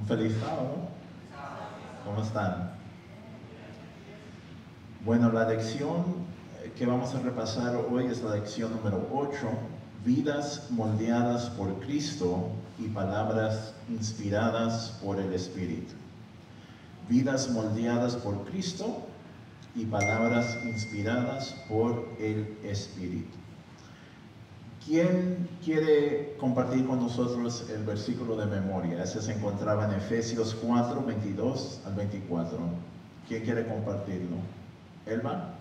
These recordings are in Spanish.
Feliz sábado. ¿Cómo están? Bueno, la lección que vamos a repasar hoy es la lección número 8, vidas moldeadas por Cristo y palabras inspiradas por el Espíritu. Vidas moldeadas por Cristo y palabras inspiradas por el Espíritu. ¿Quién quiere compartir con nosotros el versículo de memoria? Ese se encontraba en Efesios 4, 22 al 24. ¿Quién quiere compartirlo? ¿Elba?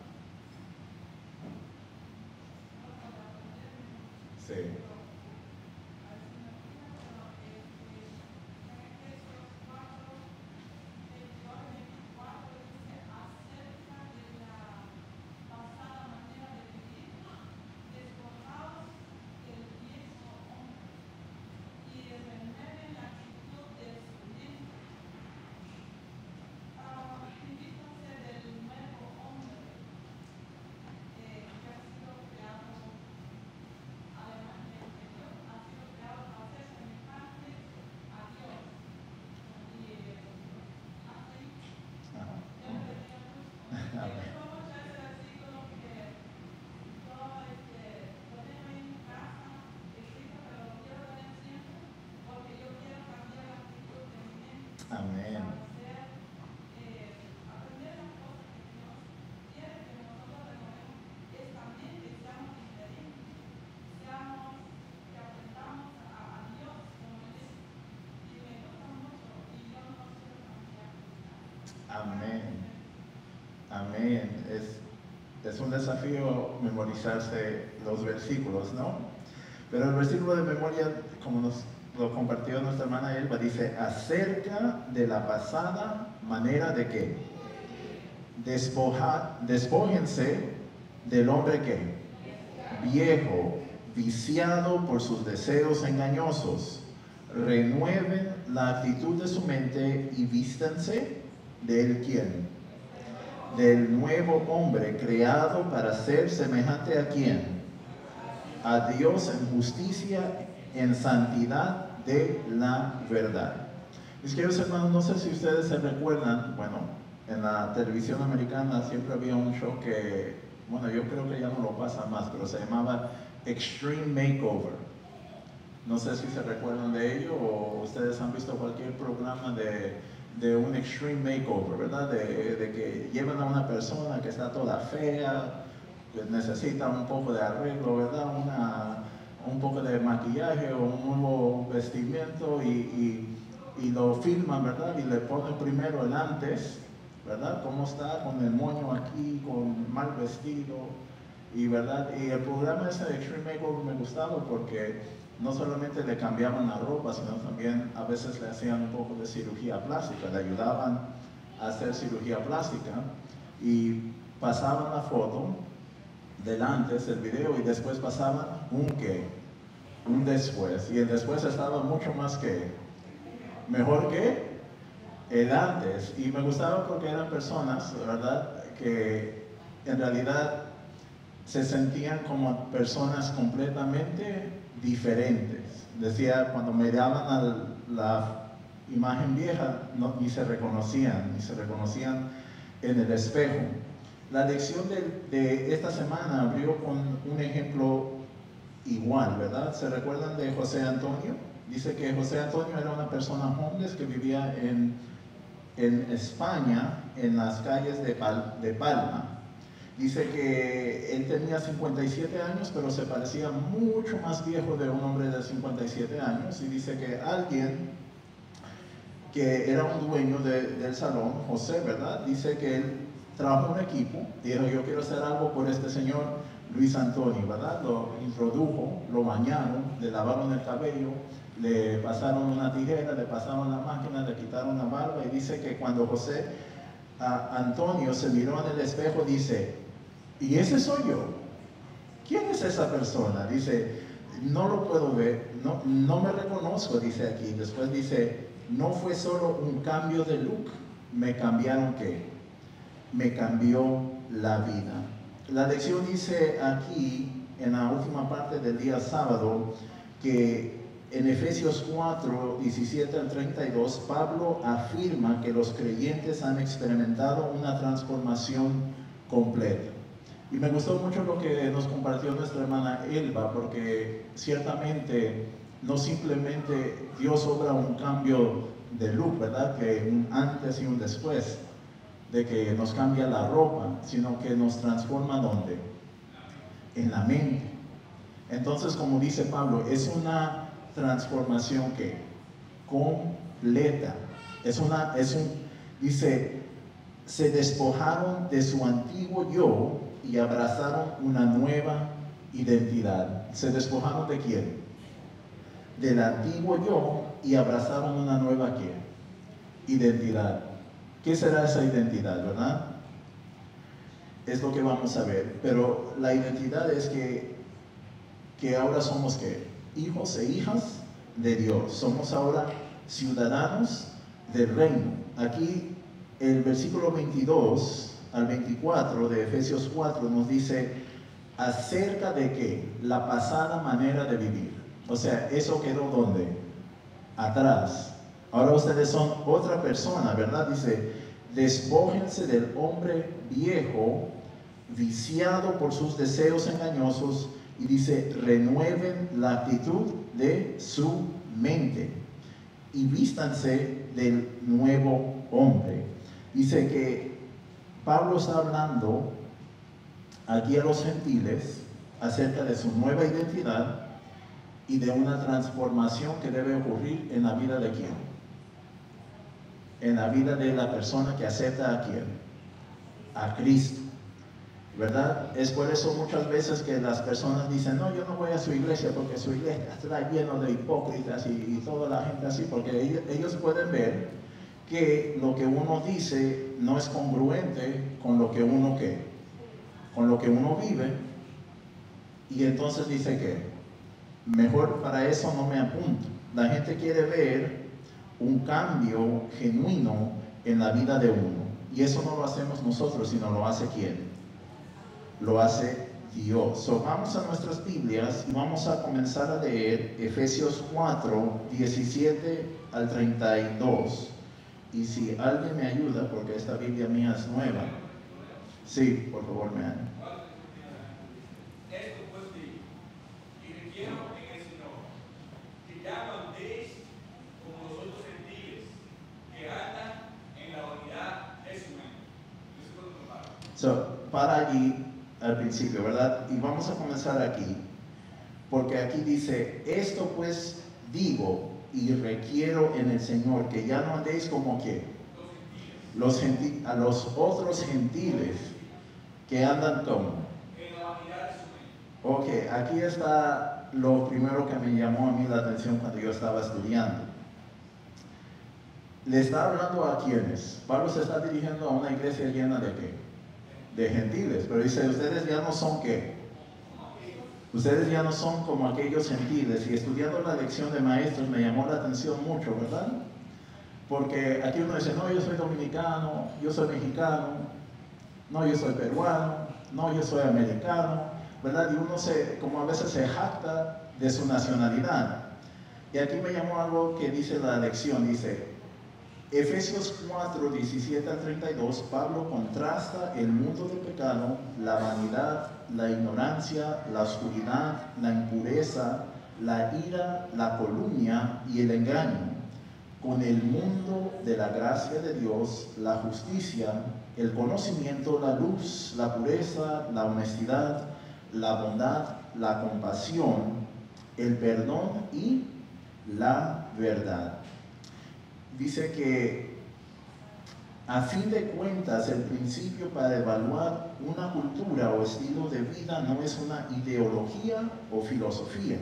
Sí. Amén. Amén. Amén. Es un desafío memorizarse los versículos, ¿no? Pero el versículo de memoria, como nos lo compartió nuestra hermana Elba, dice, acerca de la pasada manera de que despójense del hombre que viejo, viciado por sus deseos engañosos, renueven la actitud de su mente y vístanse del quién, del nuevo hombre creado para ser semejante a quién, a Dios en justicia, en santidad de la verdad. Mis queridos hermanos, no sé si ustedes se recuerdan, bueno, en la televisión americana siempre había un show que, bueno, yo creo que ya no lo pasa más, pero se llamaba Extreme Makeover. No sé si se recuerdan de ello o ustedes han visto cualquier programa de un Extreme Makeover, ¿verdad? De que llevan a una persona que está toda fea, que necesita un poco de arreglo, ¿verdad? Un poco de maquillaje o un nuevo vestimiento y lo filman, ¿verdad? Y le ponen primero el antes, ¿verdad? Cómo está con el moño aquí, con mal vestido, y ¿verdad? Y el programa ese de Extreme Makeover me gustaba porque no solamente le cambiaban la ropa, sino también a veces le hacían un poco de cirugía plástica, le ayudaban a hacer cirugía plástica y pasaban la foto del antes, el video, y después pasaban un después, y el después estaba mucho más mejor que el antes, y me gustaba porque eran personas, ¿verdad?, que en realidad se sentían como personas completamente diferentes. Decía, cuando miraban a la imagen vieja, ni se reconocían en el espejo. La lección de esta semana abrió con un ejemplo igual, ¿verdad? ¿Se recuerdan de José Antonio? Dice que José Antonio era una persona homeless que vivía en España, en las calles de Palma. Dice que él tenía 57 años, pero se parecía mucho más viejo de un hombre de 57 años. Y dice que alguien que era un dueño del salón, José, ¿verdad? Dice que él trabajó un equipo, dijo, yo quiero hacer algo por este señor Luis Antonio, ¿verdad? Lo introdujo, lo bañaron, le lavaron el cabello, le pasaron una tijera, le pasaron la máquina, le quitaron la barba, y dice que cuando José Antonio se miró en el espejo, dice, ¿y ese soy yo? ¿Quién es esa persona? Dice, no lo puedo ver, no me reconozco, dice aquí. Después dice, no fue solo un cambio de look, me cambiaron ¿qué? Me cambió la vida. La lección dice aquí, en la última parte del día sábado, que en Efesios 4, 17 al 32, Pablo afirma que los creyentes han experimentado una transformación completa. Y me gustó mucho lo que nos compartió nuestra hermana Elba, porque ciertamente no simplemente Dios obra un cambio de look, ¿verdad? Que un antes y un después, de que nos cambia la ropa, sino que nos transforma ¿dónde? En la mente. Entonces, como dice Pablo, es una transformación que completa. Dice, se despojaron de su antiguo yo y abrazaron una nueva identidad. ¿Se despojaron de quién? Del antiguo yo y abrazaron una nueva ¿qué? Identidad. ¿Qué será esa identidad, verdad? Es lo que vamos a ver. Pero la identidad es que ahora somos ¿qué? Hijos e hijas de Dios. Somos ahora ciudadanos del reino. Aquí el versículo 22 al 24 de Efesios 4 nos dice acerca de qué? La pasada manera de vivir. O sea, eso quedó ¿dónde? Atrás. Ahora ustedes son otra persona, ¿verdad? Dice, despójense del hombre viejo, viciado por sus deseos engañosos, y dice, renueven la actitud de su mente y vístanse del nuevo hombre. Dice que Pablo está hablando aquí a los gentiles acerca de su nueva identidad y de una transformación que debe ocurrir en la vida de quién. En la vida de la persona que acepta a quién. A Cristo. ¿Verdad? Es por eso muchas veces que las personas dicen, no, yo no voy a su iglesia porque su iglesia está lleno de hipócritas y toda la gente así, porque ellos pueden ver que lo que uno dice no es congruente con lo que uno ¿qué? Con lo que uno vive, y entonces dice que mejor para eso no me apunto. La gente quiere ver un cambio genuino en la vida de uno, y eso no lo hacemos nosotros, sino lo hace ¿quién? Lo hace Dios. So, vamos a nuestras Biblias y vamos a comenzar a leer Efesios 4, 17 al 32. Y si alguien me ayuda, porque esta Biblia mía es nueva. Sí, por favor, me ayuda. Esto pues digo, y requiero en el Señor, que ya no andéis como los otros gentiles, que andan en la vanidad de su mente. So, para allí al principio, ¿verdad? Y vamos a comenzar aquí, porque aquí dice, esto pues digo y requiero en el Señor, que ya no andéis como que a los otros gentiles que andan como. Ok, aquí está lo primero que me llamó a mí la atención cuando yo estaba estudiando. Le está hablando a quienes. Pablo se está dirigiendo a una iglesia llena de ¿qué? De gentiles, pero dice, ustedes ya no son ¿qué? Ustedes ya no son como aquellos gentiles. Y estudiando la lección de maestros me llamó la atención mucho, ¿verdad? Porque aquí uno dice, no, yo soy dominicano, yo soy mexicano, no, yo soy peruano, no, yo soy americano, ¿verdad? Y uno como a veces se jacta de su nacionalidad. Y aquí me llamó algo que dice la lección, dice, Efesios 4, 17 al 32, Pablo contrasta el mundo del pecado, la vanidad, la ignorancia, la oscuridad, la impureza, la ira, la calumnia y el engaño, con el mundo de la gracia de Dios, la justicia, el conocimiento, la luz, la pureza, la honestidad, la bondad, la compasión, el perdón y la verdad. Dice que a fin de cuentas el principio para evaluar una cultura o estilo de vida no es una ideología o filosofía,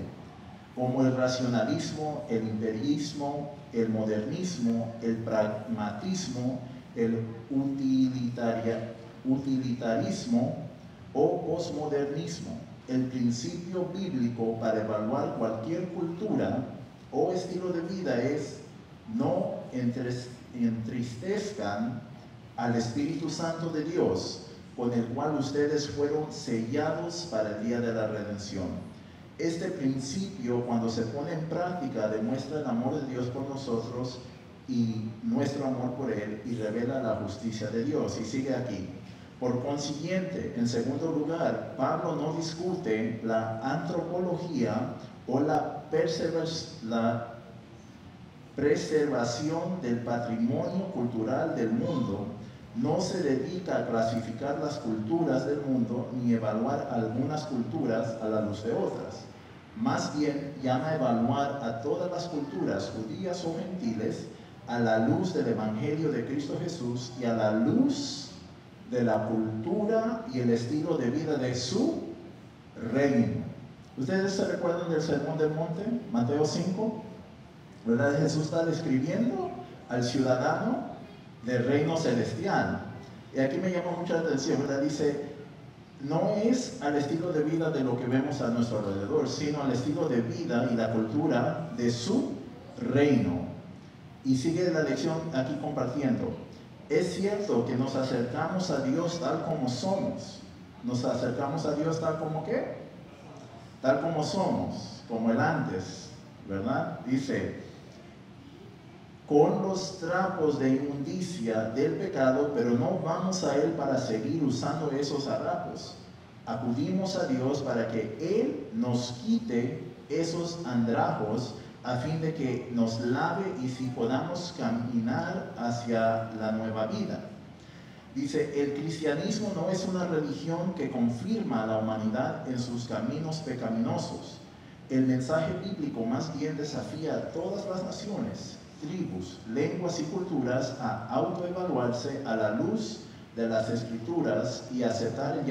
como el racionalismo, el empirismo, el modernismo, el pragmatismo, el utilitarismo o posmodernismo. El principio bíblico para evaluar cualquier cultura o estilo de vida es no entristezcan al Espíritu Santo de Dios, con el cual ustedes fueron sellados para el día de la redención. Este principio, cuando se pone en práctica, demuestra el amor de Dios por nosotros y nuestro amor por Él, y revela la justicia de Dios. Y sigue aquí. Por consiguiente, en segundo lugar, Pablo no discute la antropología o la preservación del patrimonio cultural del mundo. No se dedica a clasificar las culturas del mundo ni evaluar algunas culturas a la luz de otras. Más bien llama a evaluar a todas las culturas, judías o gentiles, a la luz del Evangelio de Cristo Jesús y a la luz de la cultura y el estilo de vida de su reino. ¿Ustedes se recuerdan del Sermón del Monte, Mateo 5? ¿Verdad? Jesús está describiendo al ciudadano del reino celestial. Y aquí me llama mucha atención, ¿verdad? Dice, no es al estilo de vida de lo que vemos a nuestro alrededor, sino al estilo de vida y la cultura de su reino. Y sigue la lección aquí compartiendo. Es cierto que nos acercamos a Dios tal como somos. Nos acercamos a Dios tal como ¿qué? Tal como somos, como el antes, ¿verdad? Dice, con los trapos de inmundicia del pecado, pero no vamos a Él para seguir usando esos harapos. Acudimos a Dios para que Él nos quite esos andrajos a fin de que nos lave y si podamos caminar hacia la nueva vida. Dice, el cristianismo no es una religión que confirma a la humanidad en sus caminos pecaminosos. El mensaje bíblico más bien desafía a todas las naciones, tribus, lenguas y culturas a autoevaluarse a la luz de las Escrituras y aceptar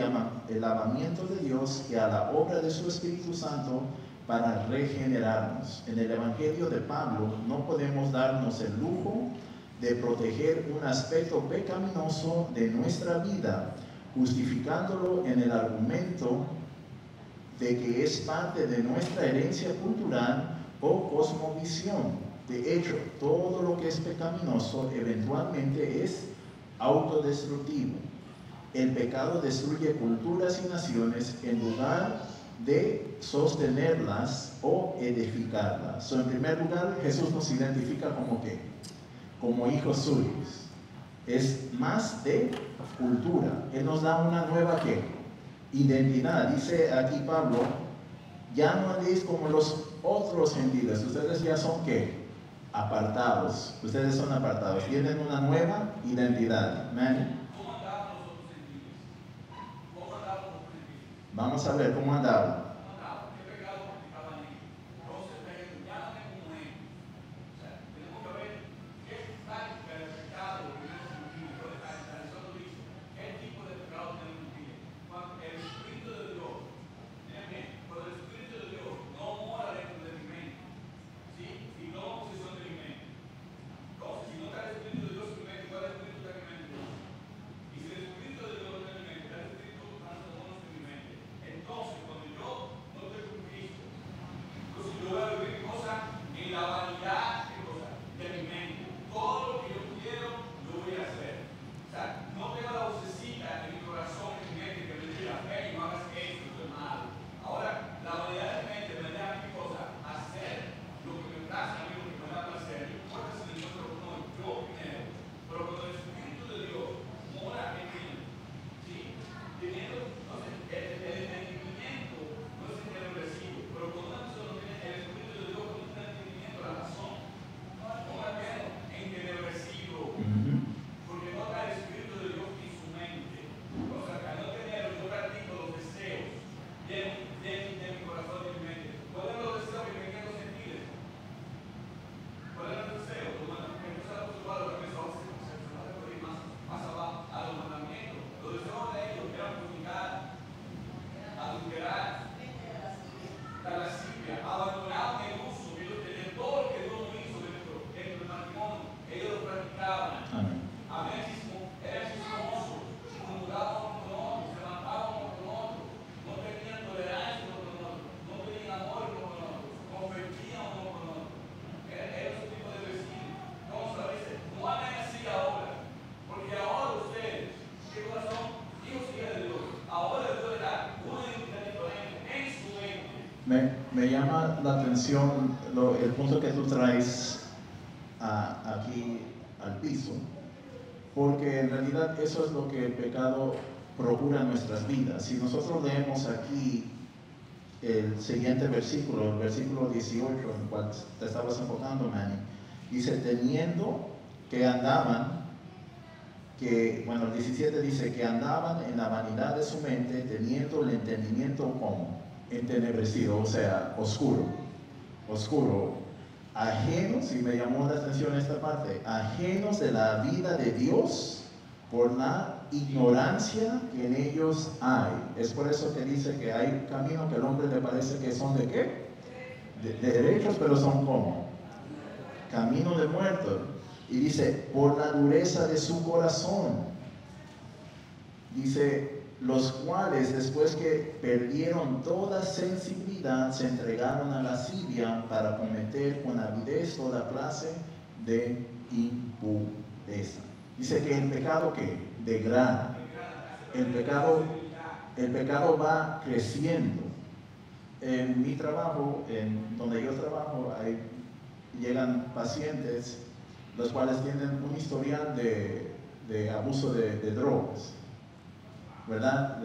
el lavamiento de Dios y a la obra de su Espíritu Santo para regenerarnos. En el Evangelio de Pablo no podemos darnos el lujo de proteger un aspecto pecaminoso de nuestra vida, justificándolo en el argumento de que es parte de nuestra herencia cultural o cosmovisión. De hecho, todo lo que es pecaminoso eventualmente es autodestructivo. El pecado destruye culturas y naciones en lugar de sostenerlas o edificarlas. En primer lugar, Jesús nos identifica como ¿qué? Como hijos suyos. Es más de cultura. Él nos da una nueva ¿qué? Identidad. Dice aquí Pablo, ya no andéis como los otros gentiles. Ustedes ya son ¿qué? Apartados. Ustedes son apartados. Tienen una nueva identidad. Amén. Vamos a ver cómo andaban. llama la atención el punto que tú traes aquí al piso, porque en realidad eso es lo que el pecado procura en nuestras vidas. Si nosotros leemos aquí el siguiente versículo, el versículo 18, en el cual te estabas enfocando, Manny, dice, teniendo que andaban, bueno, el 17 dice que andaban en la vanidad de su mente, teniendo el entendimiento como entenebrecido, o sea, oscuro, ajenos, y me llamó la atención esta parte, ajenos de la vida de Dios por la ignorancia que en ellos hay. Es por eso que dice que hay caminos que al hombre le parece que son de ¿qué? De derechos, pero son como camino de muertos. Y dice, por la dureza de su corazón. Dice, los cuales después que perdieron toda sensibilidad se entregaron a la lascivia para cometer con avidez toda clase de impureza. Dice que el pecado que degrada, el pecado va creciendo. En mi trabajo, en donde yo trabajo, llegan pacientes los cuales tienen un historial de abuso de drogas, ¿verdad?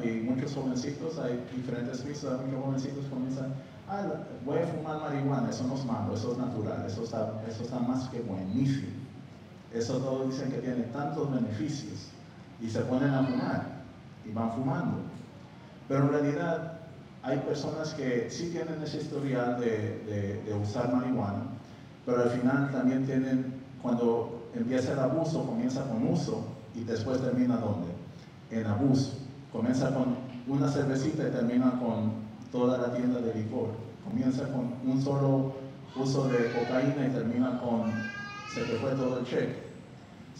Y muchos jovencitos, hay diferentes pisos, muchos jovencitos comienzan, voy a fumar marihuana, eso no es malo, eso es natural, eso está más que buenísimo. Eso todos dicen que tiene tantos beneficios y se ponen a fumar y van fumando. Pero en realidad hay personas que sí tienen ese historial de usar marihuana, pero al final también cuando empieza el abuso, comienza con uso y después termina ¿dónde? En abuso. Comienza con una cervecita y termina con toda la tienda de licor. Comienza con un solo uso de cocaína y termina con se te fue todo el cheque.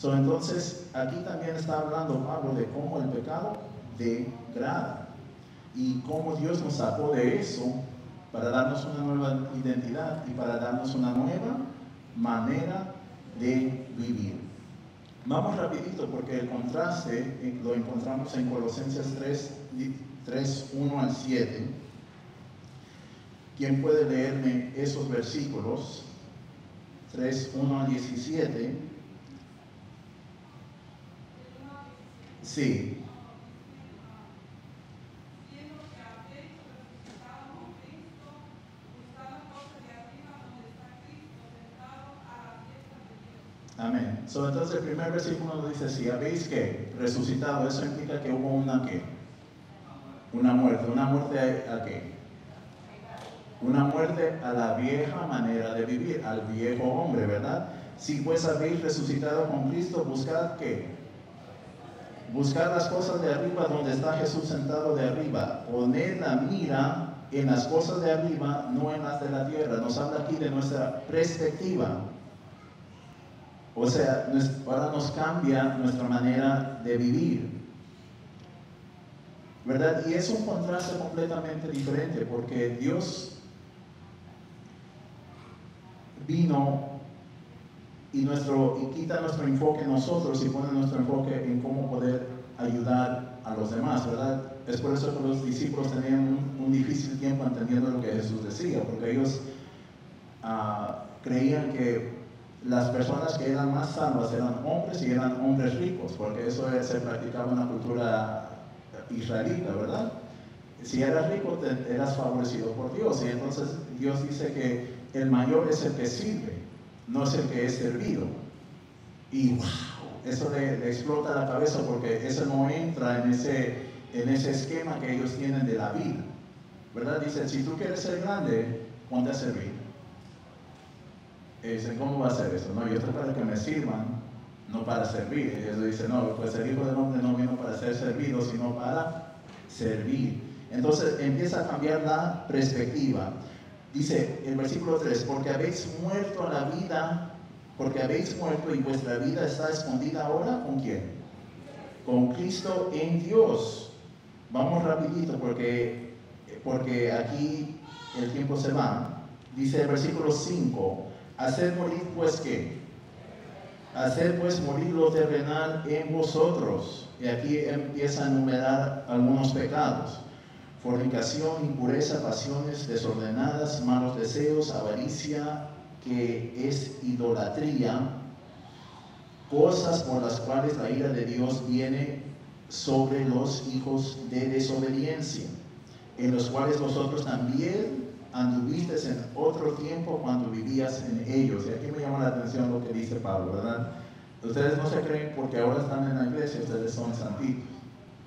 Entonces, aquí también está hablando Pablo de cómo el pecado degrada y cómo Dios nos sacó de eso para darnos una nueva identidad y para darnos una nueva manera de vivir. Vamos rapidito porque el contraste lo encontramos en Colosenses 3, 1 al 7. ¿Quién puede leerme esos versículos? 3, 1 al 17. Sí. Amén. Entonces el primer versículo nos dice, si habéis que resucitado, eso implica que hubo una ¿qué? Una muerte. ¿Una muerte a qué? Una muerte a la vieja manera de vivir, al viejo hombre, ¿verdad? Si pues habéis resucitado con Cristo, buscad ¿qué? Buscad las cosas de arriba donde está Jesús sentado de arriba. Poned la mira en las cosas de arriba, no en las de la tierra. Nos habla aquí de nuestra perspectiva. O sea, ahora nos cambia nuestra manera de vivir, ¿verdad? Y es un contraste completamente diferente porque Dios vino y quita nuestro enfoque en nosotros y pone nuestro enfoque en cómo poder ayudar a los demás, ¿verdad? Es por eso que los discípulos tenían un difícil tiempo entendiendo lo que Jesús decía, porque ellos creían que las personas que eran más salvas eran hombres y eran hombres ricos, porque eso se practicaba en la cultura israelita, ¿verdad? Si eras rico, eras favorecido por Dios, y entonces Dios dice que el mayor es el que sirve, no es el que es servido. Y wow, eso le explota la cabeza porque eso no entra en ese esquema que ellos tienen de la vida, ¿verdad? Dice, si tú quieres ser grande, ponte a servir. Dicen, ¿cómo va a ser eso? No, yo estoy para que me sirvan, no para servir. Y ellos dicen, no, pues el Hijo del Hombre no vino para ser servido, sino para servir. Entonces empieza a cambiar la perspectiva. Dice el versículo 3, porque habéis muerto a la vida, porque habéis muerto y vuestra vida está escondida ahora, ¿con quién? Con Cristo en Dios. Vamos rapidito porque aquí el tiempo se va. Dice el versículo 5, haced morir pues ¿qué? Haced pues morir lo terrenal en vosotros. Y aquí empieza a enumerar algunos pecados. fornicación, impureza, pasiones desordenadas, malos deseos, avaricia, que es idolatría, cosas por las cuales la ira de Dios viene sobre los hijos de desobediencia, en los cuales vosotros también anduviste en otro tiempo cuando vivías en ellos. Y aquí me llama la atención lo que dice Pablo, ¿verdad? Ustedes no se creen porque ahora están en la iglesia, ustedes son santitos.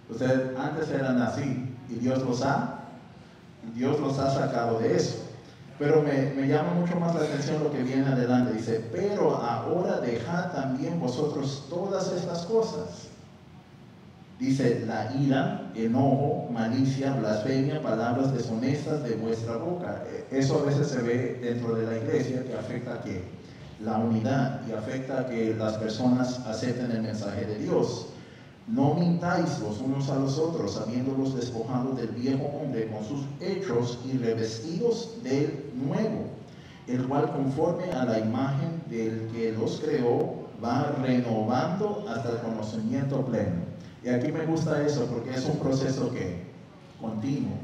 Ustedes antes eran así y Dios los ha sacado de eso. Pero me llama mucho más la atención lo que viene adelante. Dice, pero ahora dejad también vosotros todas estas cosas. Dice, la ira, enojo, malicia, blasfemia, palabras deshonestas de vuestra boca. Eso a veces se ve dentro de la iglesia, que afecta a que la unidad y afecta a que las personas acepten el mensaje de Dios. No mintáis los unos a los otros, habiéndolos despojado del viejo hombre con sus hechos y revestidos del nuevo, el cual conforme a la imagen del que los creó va renovando hasta el conocimiento pleno. Y aquí me gusta eso porque es un proceso que continuo.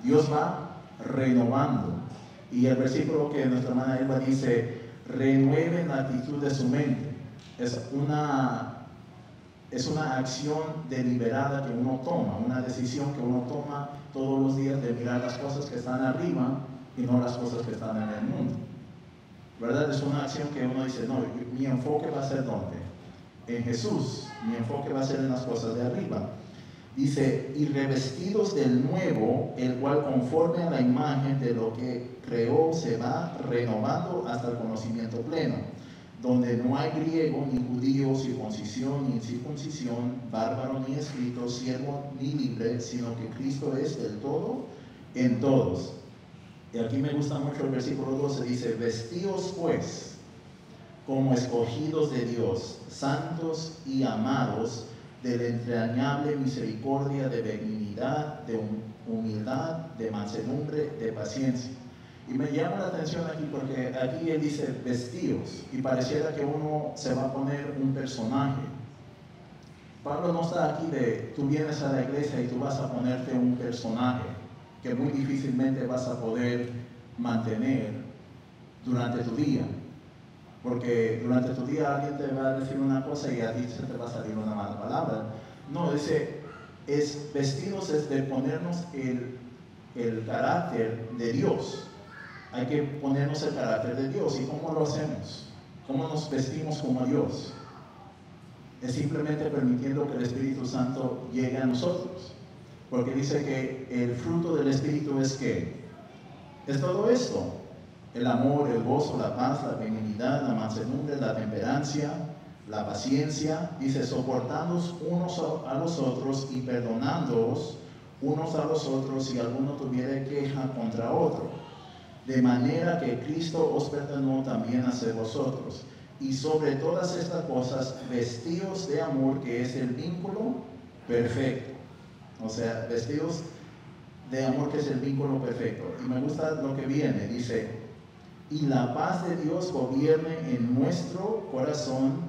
Dios va renovando. Y el versículo que nuestra hermana Elba dice, renueven la actitud de su mente. Es una acción deliberada que uno toma, una decisión que uno toma todos los días de mirar las cosas que están arriba y no las cosas que están en el mundo. ¿Verdad? Es una acción que uno dice, no, mi enfoque va a ser ¿dónde? En Jesús. Mi enfoque va a ser en las cosas de arriba. Dice, y revestidos del nuevo, el cual conforme a la imagen de lo que creó se va renovando hasta el conocimiento pleno, donde no hay griego, ni judío, circuncisión, ni incircuncisión, bárbaro, ni escrito, siervo, ni libre, sino que Cristo es del todo en todos. Y aquí me gusta mucho el versículo 12, dice, vestíos pues como escogidos de Dios, santos y amados, de la entrañable misericordia, de benignidad, de humildad, de mansedumbre, de paciencia. Y me llama la atención aquí porque aquí él dice vestidos y pareciera que uno se va a poner un personaje. Pablo no está aquí de tú vienes a la iglesia y tú vas a ponerte un personaje que muy difícilmente vas a poder mantener durante tu día. Porque durante tu día alguien te va a decir una cosa y a ti se te va a salir una mala palabra. No, dice, vestidos es de ponernos el carácter de Dios. Hay que ponernos el carácter de Dios. ¿Y cómo lo hacemos? ¿Cómo nos vestimos como Dios? Es simplemente permitiendo que el Espíritu Santo llegue a nosotros. Porque dice que el fruto del Espíritu es ¿qué? Es todo esto. El amor, el gozo, la paz, la benignidad, la mansedumbre, la temperancia, la paciencia. Dice, soportándoos unos a los otros y perdonándoos unos a los otros si alguno tuviera queja contra otro. De manera que Cristo os perdonó también a ser vosotros. Y sobre todas estas cosas, vestíos de amor, que es el vínculo perfecto. O sea, vestíos de amor, que es el vínculo perfecto. Y me gusta lo que viene, dice, y la paz de Dios gobierne en nuestro corazón,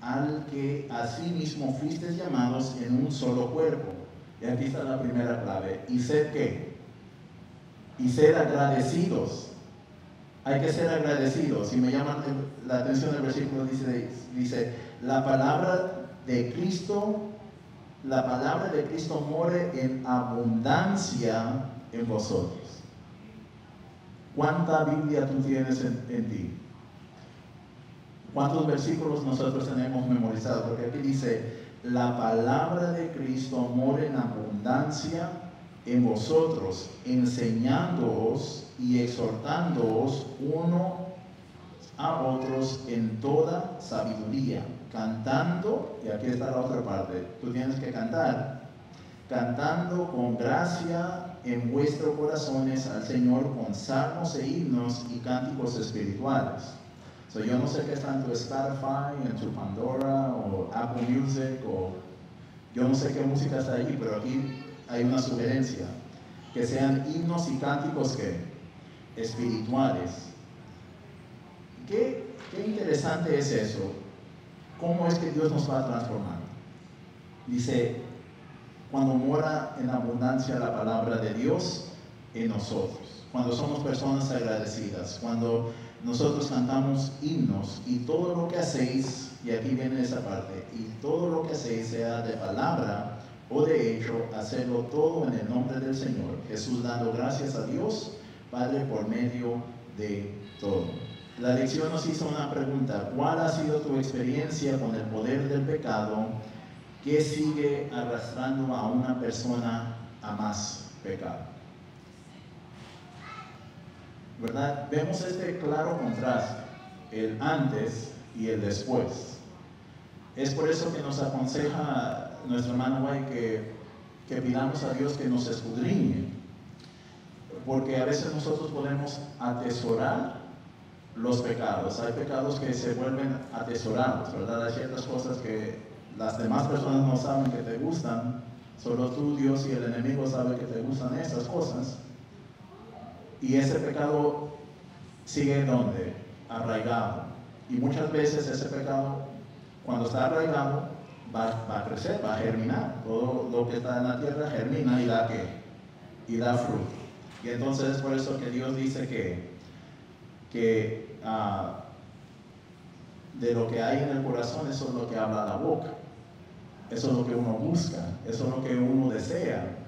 al que asimismo fuisteis llamados en un solo cuerpo. Y aquí está la primera clave. ¿Y sed qué? Y ser agradecidos. Hay que ser agradecidos. Y me llama la atención el versículo, dice, la palabra de Cristo more en abundancia en vosotros. ¿Cuánta Biblia tú tienes en ti? ¿Cuántos versículos nosotros tenemos memorizados? Porque aquí dice, la palabra de Cristo mora en abundancia en vosotros, enseñándoos y exhortándoos uno a otros en toda sabiduría, cantando, y aquí está la otra parte, tú tienes que cantar, cantando con gracia en vuestros corazones al Señor con salmos e himnos y cánticos espirituales. Yo no sé qué está en tu Spotify, en tu Pandora o Apple Music, o yo no sé qué música está ahí, pero aquí hay una sugerencia, que sean himnos y cánticos espirituales. ¿Qué interesante es eso? ¿Cómo es que Dios nos va transformando? Dice, cuando mora en abundancia la palabra de Dios en nosotros, cuando somos personas agradecidas, cuando nosotros cantamos himnos y todo lo que hacéis, y aquí viene esa parte, y todo lo que hacéis, sea de palabra o de hecho, hacerlo todo en el nombre del Señor Jesús, dando gracias a Dios Padre por medio de todo. La lección nos hizo una pregunta: ¿cuál ha sido tu experiencia con el poder del pecado que sigue arrastrando a una persona a más pecado? ¿Verdad? Vemos este claro contraste, el antes y el después. Es por eso que nos aconseja nuestro hermano White que pidamos a Dios que nos escudriñe, porque a veces nosotros podemos atesorar los pecados. Hay pecados que se vuelven atesorados, ¿verdad? Hay ciertas cosas que las demás personas no saben que te gustan, solo tú, Dios y el enemigo saben que te gustan esas cosas. Y ese pecado sigue ¿dónde? Arraigado. Y muchas veces ese pecado, cuando está arraigado, va a crecer, va a germinar. Todo lo que está en la tierra germina y da ¿qué? Y da fruto. Y entonces es por eso que Dios dice que de lo que hay en el corazón, eso es lo que habla la boca. Eso es lo que uno busca, eso es lo que uno desea.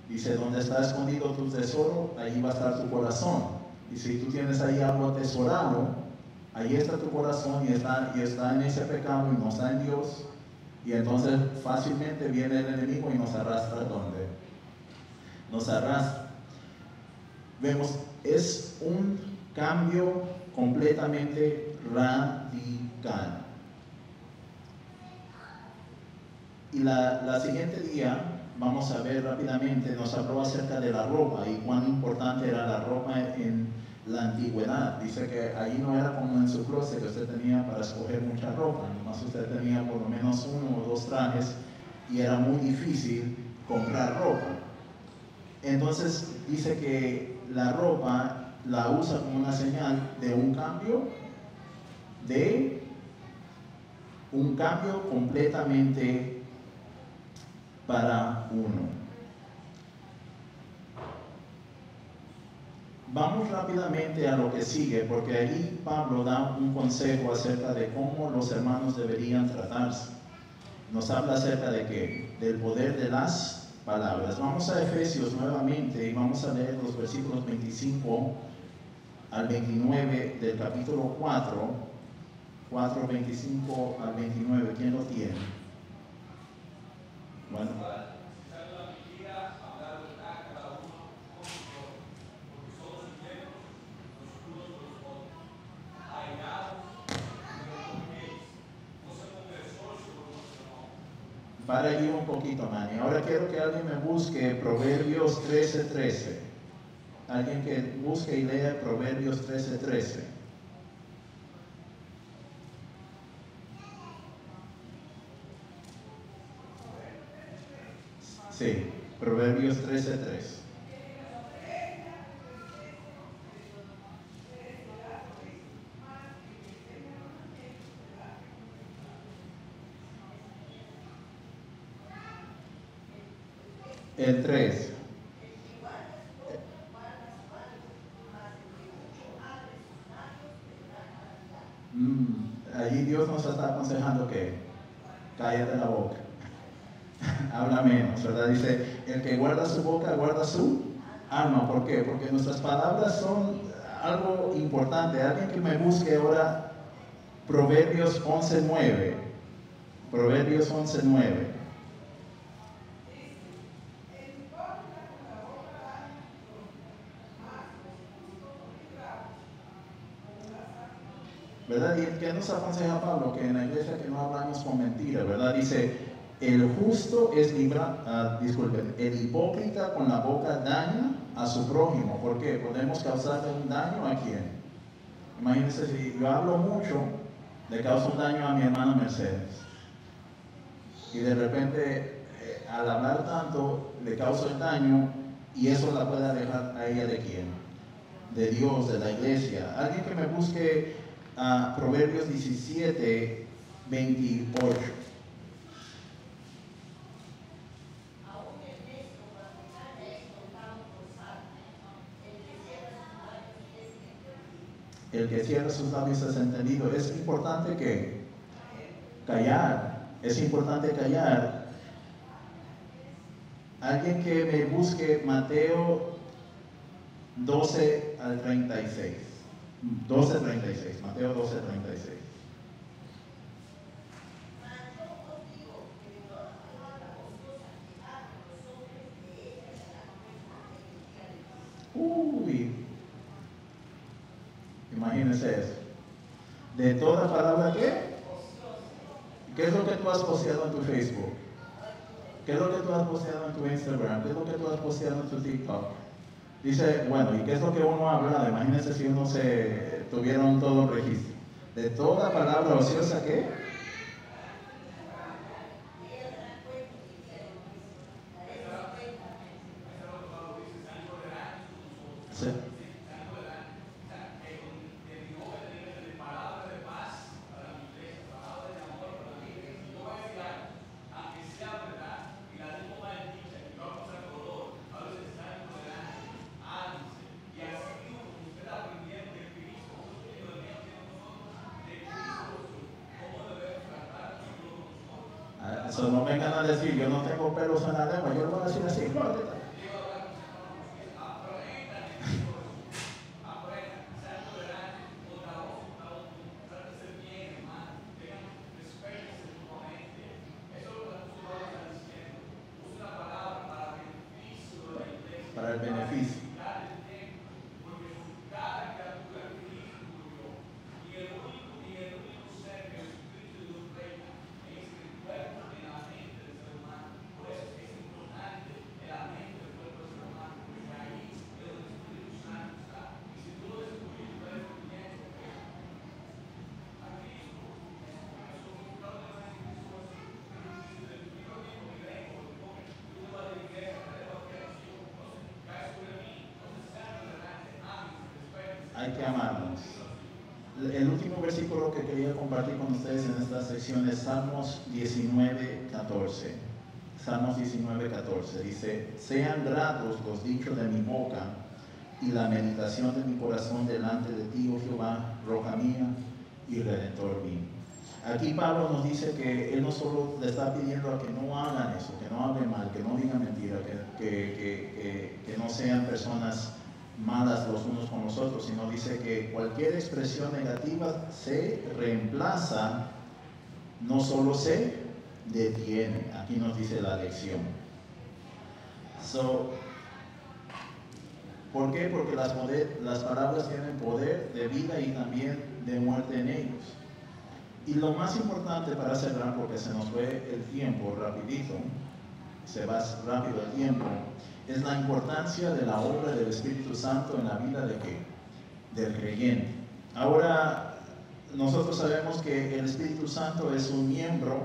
Dice, donde está escondido tu tesoro, ahí va a estar tu corazón. Y si tú tienes ahí algo atesorado, ahí está tu corazón y está en ese pecado y no está en Dios. Y entonces fácilmente viene el enemigo y nos arrastra ¿dónde? Nos arrastra. Vemos, es un cambio completamente radical. Y la siguiente día vamos a ver rápidamente, nos habló acerca de la ropa y cuán importante era la ropa en la antigüedad. Dice que ahí no era como en su closet que usted tenía para escoger mucha ropa, nomás usted tenía por lo menos 1 o 2 trajes y era muy difícil comprar ropa. Entonces dice que la ropa la usa como una señal de un cambio completamente para uno. Vamos rápidamente a lo que sigue, porque ahí Pablo da un consejo acerca de cómo los hermanos deberían tratarse. Nos habla acerca de qué? Del poder de las palabras. Vamos a Efesios nuevamente y vamos a leer los versículos 25 al 29 del capítulo 4, 25 al 29. ¿Quién lo tiene? Bueno. Para allí un poquito, Manny. Ahora quiero que alguien me busque Proverbios 13:13. Alguien que busque y lea Proverbios 13:13. Sí, Proverbios 13:3. El 3. Allí Dios nos está aconsejando que cállate la boca. Habla menos, ¿verdad? Dice, el que guarda su boca, guarda su alma. ¿Por qué? Porque nuestras palabras son algo importante. Alguien que me busque ahora Proverbios 11:9. Proverbios 11:9. ¿Verdad? ¿Y qué nos aconseja Pablo? Que en la iglesia que no hablamos con mentiras, ¿verdad? Dice, el justo es disculpen, el hipócrita con la boca daña a su prójimo. ¿Por qué? Podemos causarle un daño a quién. Imagínense, si yo hablo mucho, le causo un daño a mi hermana Mercedes. Y de repente, al hablar tanto, le causo el daño y eso la puede alejar a ella de quién. De Dios, de la iglesia. Alguien que me busque a Proverbios 17:28. el que cierra sus labios es entendido. Es importante que callar, es importante callar. Alguien que me busque Mateo 12 al 36. 12 al 36, Mateo 12 al 36. Uy, imagínense eso. De toda palabra que, ¿qué es lo que tú has posteado en tu Facebook? ¿Qué es lo que tú has posteado en tu Instagram? ¿Qué es lo que tú has posteado en tu TikTok? Dice, bueno, ¿y qué es lo que uno ha hablado? Imagínense si uno se tuviera un todo registro. De toda palabra ociosa que, sí. Eso no vengan a decir, yo no tengo pelos en la lengua, yo lo voy a decir así. Para el beneficio. Hay que amarnos. El último versículo que quería compartir con ustedes en esta sección es Salmos 19:14. Salmos 19:14 dice: sean gratos los dichos de mi boca y la meditación de mi corazón delante de ti, oh Jehová, roca mía y redentor mío. Aquí Pablo nos dice que él no solo le está pidiendo a que no hagan eso, que no hablen mal, que no digan mentira, que no sean personas malas los unos con los otros, sino dice que cualquier expresión negativa se reemplaza, no solo se detiene. Aquí nos dice la lección. ¿Por qué? Porque las palabras tienen poder de vida y también de muerte en ellos. Y lo más importante para cerrar, porque se nos fue el tiempo rapidito, se va rápido el tiempo, es la importancia de la obra del Espíritu Santo en la vida de ¿qué? Del creyente. Ahora, nosotros sabemos que el Espíritu Santo es un miembro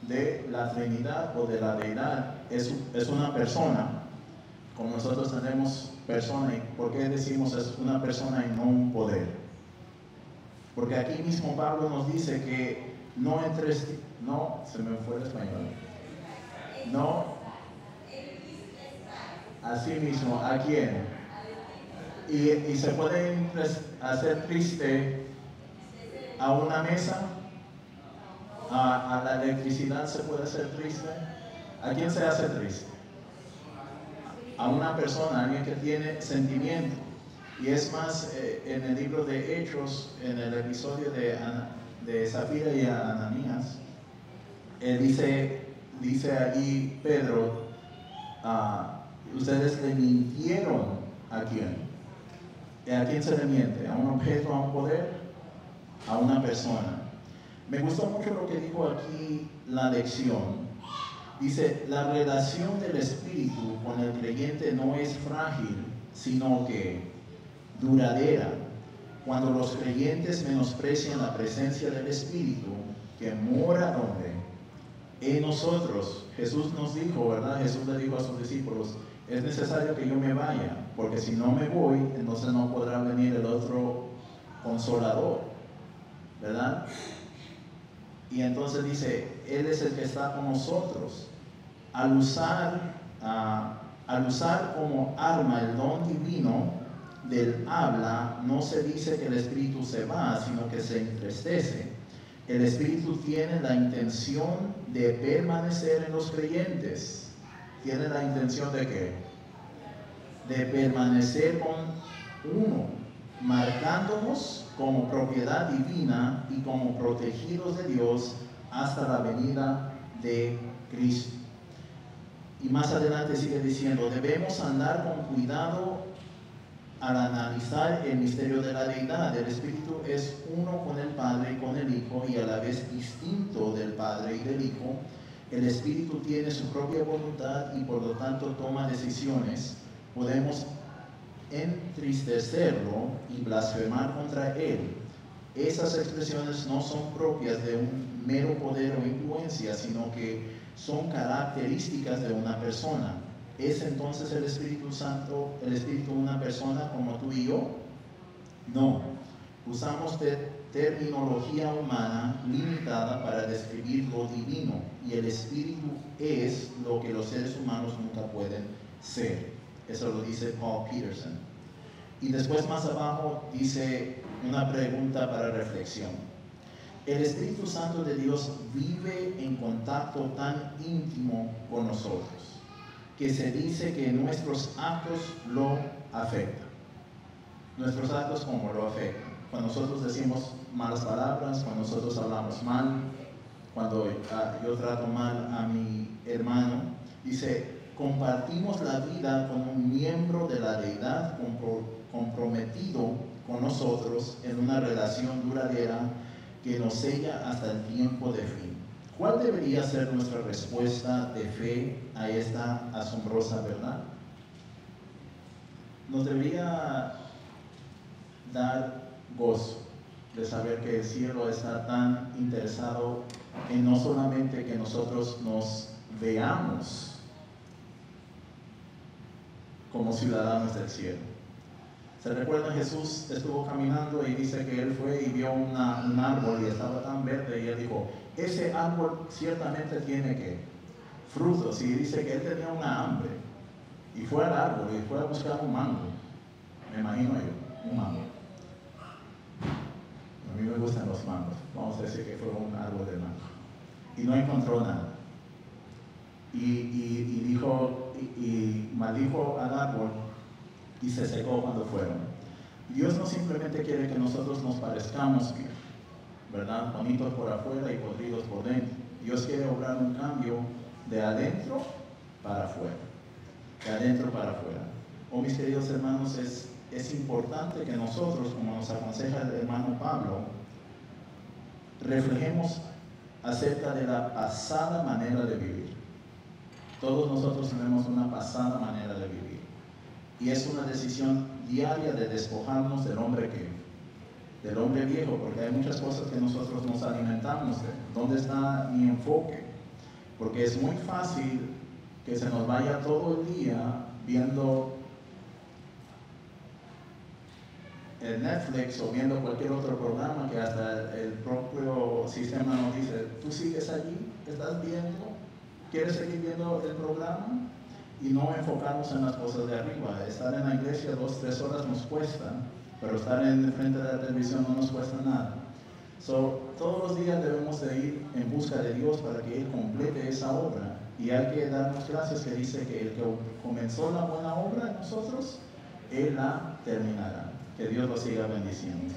de la Trinidad o de la Deidad, es una persona. Como nosotros tenemos persona, ¿y por qué decimos es una persona y no un poder? Porque aquí mismo Pablo nos dice que no se me fue el español, no, así mismo, ¿a quién? Y se puede hacer triste a una mesa, a la electricidad se puede hacer triste. ¿A quién se hace triste? A una persona, a alguien que tiene sentimiento. Y es más, en el libro de Hechos, en el episodio de Zafira y Ananías, dice allí Pedro, ustedes le mintieron ¿a quién? ¿A quién se le miente? ¿A un objeto, a un poder? ¿A una persona? Me gustó mucho lo que dijo aquí la lección. Dice, la relación del Espíritu con el creyente no es frágil, sino que duradera. Cuando los creyentes menosprecian la presencia del Espíritu que mora donde en nosotros. Jesús nos dijo, ¿verdad? Jesús le dijo a sus discípulos, es necesario que yo me vaya, porque si no me voy, entonces no podrá venir el otro consolador, ¿verdad? Y entonces dice, Él es el que está con nosotros. Al usar como arma el don divino, del habla no se dice que el espíritu se va, sino que se entristece. El espíritu tiene la intención de permanecer en los creyentes. ¿Tiene la intención de qué? De permanecer con uno, marcándonos como propiedad divina y como protegidos de Dios hasta la venida de Cristo. Y más adelante sigue diciendo, debemos andar con cuidado al analizar el misterio de la deidad. El Espíritu es uno con el Padre y con el Hijo, y a la vez distinto del Padre y del Hijo. El Espíritu tiene su propia voluntad y por lo tanto toma decisiones. Podemos entristecerlo y blasfemar contra él. Esas expresiones no son propias de un mero poder o influencia, sino que son características de una persona. ¿Es entonces el Espíritu Santo, el Espíritu de una persona como tú y yo? No. Usamos terminología humana limitada para describir lo divino, y el Espíritu es lo que los seres humanos nunca pueden ser. Eso lo dice Paul Peterson. Y después más abajo dice una pregunta para reflexión. El Espíritu Santo de Dios vive en contacto tan íntimo con nosotros que se dice que nuestros actos lo afectan. Nuestros actos, ¿cómo lo afectan? Cuando nosotros decimos malas palabras, cuando nosotros hablamos mal, cuando yo trato mal a mi hermano, dice, compartimos la vida con un miembro de la deidad comprometido con nosotros en una relación duradera que nos sella hasta el tiempo de fin. ¿Cuál debería ser nuestra respuesta de fe a esta asombrosa verdad? Nos debería dar gozo de saber que el cielo está tan interesado en no solamente que nosotros nos veamos como ciudadanos del cielo. ¿Se recuerdan? Jesús estuvo caminando y dice que él fue y vio un árbol y estaba tan verde y él dijo, ese árbol ciertamente tiene que frutos, y dice que él tenía una hambre y fue al árbol y fue a buscar un mango, me imagino yo, un mango. A mí me gustan los mangos, vamos a decir que fue un árbol de mango y no encontró nada y dijo y maldijo al árbol y se secó cuando fueron. Dios no simplemente quiere que nosotros nos parezcamos bien, ¿verdad? Bonitos por afuera y podridos por dentro. Dios quiere obrar un cambio de adentro para afuera, de adentro para afuera. Oh, mis queridos hermanos, es importante que nosotros, como nos aconseja el hermano Pablo, reflejemos acerca de la pasada manera de vivir. Todos nosotros tenemos una pasada manera de vivir. Y es una decisión diaria de despojarnos del hombre del hombre viejo, porque hay muchas cosas que nosotros nos alimentamos de. ¿Dónde está mi enfoque? Porque es muy fácil que se nos vaya todo el día viendo el Netflix o viendo cualquier otro programa que hasta el propio sistema nos dice, ¿tú sigues allí? ¿Estás viendo? ¿Quieres seguir viendo el programa? Y no enfocarnos en las cosas de arriba. Estar en la iglesia 2-3 horas nos cuesta, pero estar en frente de la televisión no nos cuesta nada. Todos los días debemos de ir en busca de Dios para que Él complete esa obra. Y hay que darnos gracias que dice que el que comenzó la buena obra en nosotros, Él la terminará. Que Dios lo siga bendiciendo.